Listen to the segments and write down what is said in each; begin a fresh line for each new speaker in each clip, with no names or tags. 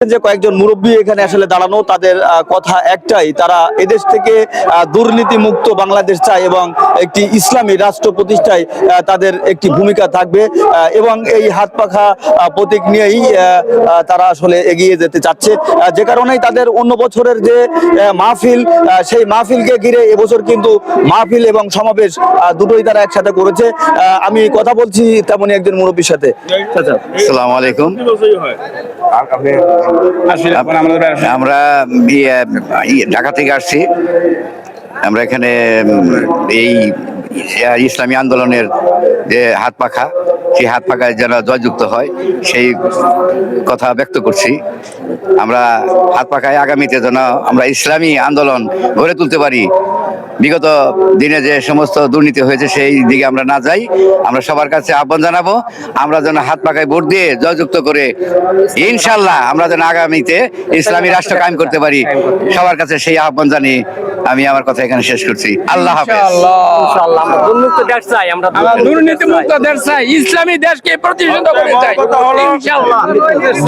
যে কয়েকজন মুরব্বী এখানে আসলে দাঁড়ানো, তাদের কথা একটাই, তারা এদেশ থেকে দুর্নীতি মুক্ত বাংলাদেশ চায় এবং একটি ইসলামী রাষ্ট্র প্রতিষ্ঠায় তাদের একটি ভূমিকা থাকবে এবং এই হাত পাখা প্রতীক নিয়েই তারা আসলে এগিয়ে যেতে চাচ্ছে। যে কারণেই তাদের অন্য বছরের যে মাহফিল, সেই মাহফিলকে ঘিরে এবছর কিন্তু মাহফিল এবং সমাবেশ দুটোই তারা একসাথে করেছে। আমি কথা বলছি তেমনই একজন মুরব্বীর সাথে।
আসসালামু আলাইকুম। আমরা ঢাকা থেকে আসছি। আমরা এখানে এই ইসলামী আন্দোলনের যে হাত পাখা, সেই হাত পাখায় যেন জয়যুক্ত হয় সেই কথা ব্যক্ত করছি। আমরা হাত পাখায় আগামীতে যেন আমরা ইসলামী আন্দোলন গড়ে তুলতে পারি। বিগত দিনে যে সমস্ত দুর্নীতি হয়েছে সেই দিকে আমরা না যাই। আমরা সবার কাছে আহ্বান জানাবো, আমরা যেন হাত পাখায় ভোট দিয়ে জয়যুক্ত করে ইনশাল্লাহ আমরা যেন আগামীতে ইসলামী রাষ্ট্র কায়েম করতে পারি। সবার কাছে সেই আহ্বান জানিয়ে আমি আমার কথা এখানে শেষ করছি। আল্লাহ হাফেজ।
দুর্নীতিমুক্ত দেশ চাই, ইসলামী দেশকে প্রতিষ্ঠিত করতে চাই।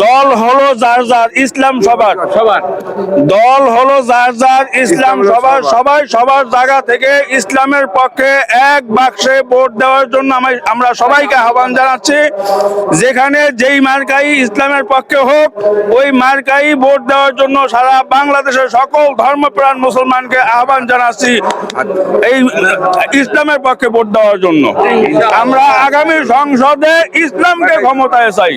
দল হলো যার যার, ইসলাম সবার সবার। দল হলো যার যার, ইসলাম সবার সবাই। সবার জায়গা থেকে ইসলামের পক্ষে এক বাক্সে ভোট দেওয়ার জন্য আমরা সবাইকে আহ্বান জানাচ্ছি। যেখানে যেই মার্কাই ইসলামের পক্ষে হোক, ওই মার্কাই ভোট দেওয়ার জন্য সারা বাংলাদেশের সকল ধর্মপ্রাণ মুসলমানকে আহ্বান জানাচ্ছি এই ইসলামের পক্ষে ভোট দেওয়ার জন্য। আমরা আগামী সংসদে ইসলামকে ক্ষমতায় চাই।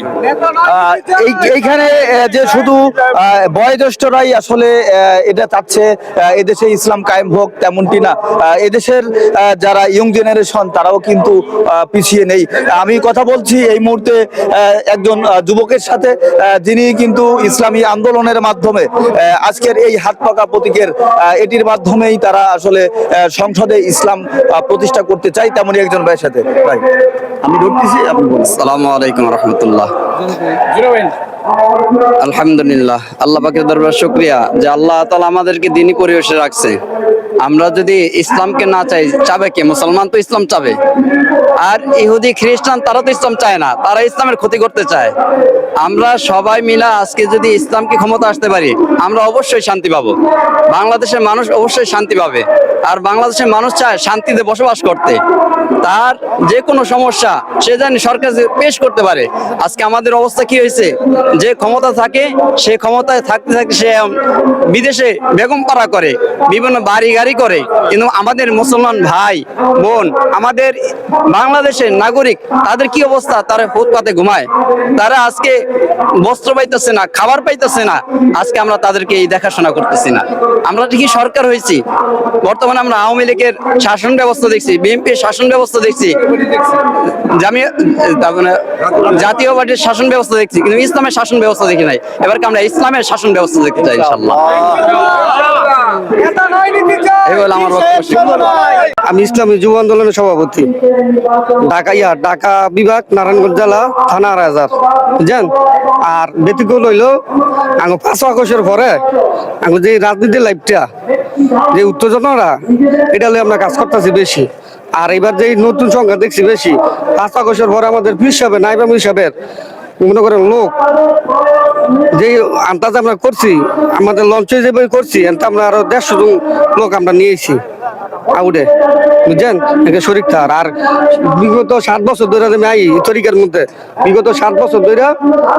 এইখানে যে শুধু বয়োজ্যেষ্ঠরাই আসলে এটা চাচ্ছে এদেশে ইসলাম কায়েম হোক তেমনটি না, এদেশের যারা ইয়ং জেনারেশন তারাও কিন্তু পিছিয়ে নেই। আমি কথা বলছি এই মুহূর্তে একজন যুবকের সাথে, যিনি কিন্তু ইসলামী আন্দোলনের মাধ্যমে আজকের এই হাত পাকা প্রতীকের এটির মাধ্যমেই তারা আসলে সংসদে ইসলাম প্রতিষ্ঠা করতে চাই। তেমনই একজন ভাইয়ের সাথে ভাই আমি ধরতেছি, আপনি বলুন।
আসসালামু আলাইকুম রহমতুল্লাহ। আলহামদুলিল্লাহ, আল্লাহ পাকের দরবার শুকরিয়া যে আল্লাহ তাআলা আমাদেরকে দ্বীনি পরিবেশে রাখছে। আমরা যদি ইসলামকে না চাই, চাবে কে? মুসলমান তো ইসলাম চাবে, আর ইহুদি খ্রিস্টান তারা তো ইসলাম চায় না, তারা ইসলামের ক্ষতি করতে চায়। আমরা সবাই মিলে আজকে যদি ইসলামকে ক্ষমতা আসতে পারি, আমরা অবশ্যই শান্তি পাবো। বাংলাদেশের মানুষ অবশ্যই শান্তি পাবে, আর বাংলাদেশের মানুষ চায় শান্তিতে বসবাস করতে। তার যে কোনো সমস্যা সে জানি সরকার পেশ করতে পারে। আজকে আমাদের অবস্থা কি হয়েছে, যে ক্ষমতা থাকে সে ক্ষমতায় থাকতে থাকতে সে বিদেশে বেগম পাড়া করে, বিভিন্ন বাড়ি গাড়ি করে, কিন্তু আমাদের মুসলমান ভাই বোন, আমাদের বাংলাদেশের নাগরিক, তাদের কি অবস্থা? তারা ফুটপাতে ঘুমায়, তারা আজকে বস্ত্র পাইতেছে না, খাবার পাইতেছে না। আজকে আমরা তাদেরকে এই দেখাশোনা করতেছি না। আমরা ঠিকই সরকার হয়েছি, বর্তমানে আমরা আওয়ামী লীগের শাসন ব্যবস্থা দেখছি, বিএনপির শাসন ব্যবস্থা দেখছি, জাতীয় পার্টির শাসন ব্যবস্থা দেখছি, কিন্তু ইসলামের শাসন ব্যবস্থা দেখি নাই। এবারকে আমরা ইসলামের শাসন ব্যবস্থা দেখতে চাই ইনশাআল্লাহ।
আমি ইসলামী যুব আন্দোলনের সভাপতি, ঢাকা বিভাগ, নারায়ণগঞ্জ জেলা, থানা রাজার, বুঝছেন। আর ব্যতিক্রম হইলো 5 আগস্টের পরে যে রাজনীতির লাইফটা, যে উত্তেজনারা, এটা হলে আমরা কাজ করতেছি বেশি। আর এবার যে নতুন সংখ্যা দেখছি বেশি, 5 আগস্টের পরে আমাদের পীর সাহেবের, নায়েব আমির সাহেবের মনে করেন লোক যে আন্দাজ আমরা করছি, আমাদের লঞ্চে যে করছি, আমরা আরো 150 জন লোক আমরা নিয়েছি আউটে, বুঝছেন, শরীর থার। আর বিগত 7 বছর ধরে আমি আই এই তরিকার মধ্যে, বিগত 7 বছর ধরে,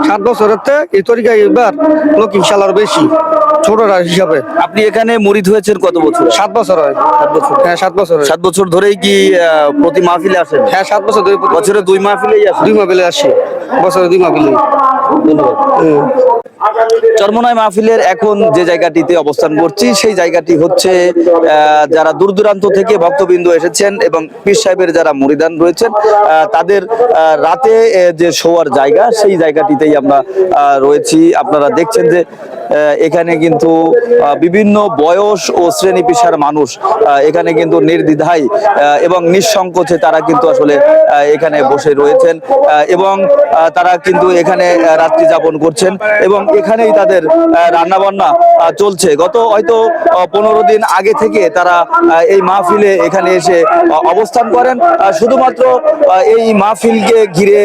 7 বছরের এই তরিকায় এবার লোক ইনশাল্লাহ বেশি ছোটরা হিসাবে।
আপনি এখানে মুরিদ হয়েছেন কত বছর?
7 বছর হয়।
7 বছর?
হ্যাঁ, 7 বছর।
7 বছর ধরেই কি প্রতি মাহফিলে আসেন?
হ্যাঁ, 7 বছর ধরে
বছরে 2 মাহফিলেই আসেন?
2 মাহফিলে আসি, বছরে 2 মাহফিলে।
চরমোনাই মাহফিলের এখন যে জায়গাটিতে অবস্থান করছি, সেই জায়গাটি হচ্ছে যারা দূর দূরান্ত থেকে ভক্তবৃন্দ এসেছেন এবং পীর সাহেবের যারা মুরিদান রয়েছেন, তাদের রাতে যে শোয়ার জায়গা, সেই জায়গাটিতেই আমরা রয়েছি। আপনারা দেখছেন যে এখানে কিন্তু বিভিন্ন বয়স ও শ্রেণী পেশার মানুষ এখানে কিন্তু নির্দ্বিধায় এবং নিঃসংকোচে তারা কিন্তু আসলে এখানে বসে রয়েছেন এবং তারা কিন্তু এখানে রাত্রি যাপন করছেন এবং এখানেই তাদের রান্না বান্না চলছে। গত হয়তো 15 দিন আগে থেকে তারা এই মাহফিলে এখানে এসে অবস্থান করেন। শুধুমাত্র এই মাহফিলকে ঘিরে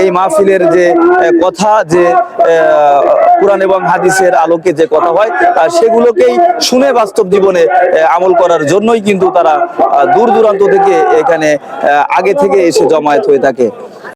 এই মাহফিলের যে কথা, যে কোরআন এবং হাদিসের আলোকে যে কথা হয় সেগুলোকেই শুনে বাস্তব জীবনে আমল করার জন্যই কিন্তু তারা দূর দূরান্ত থেকে এখানে আগে থেকে এসে জমায়েত হয়ে থাকে।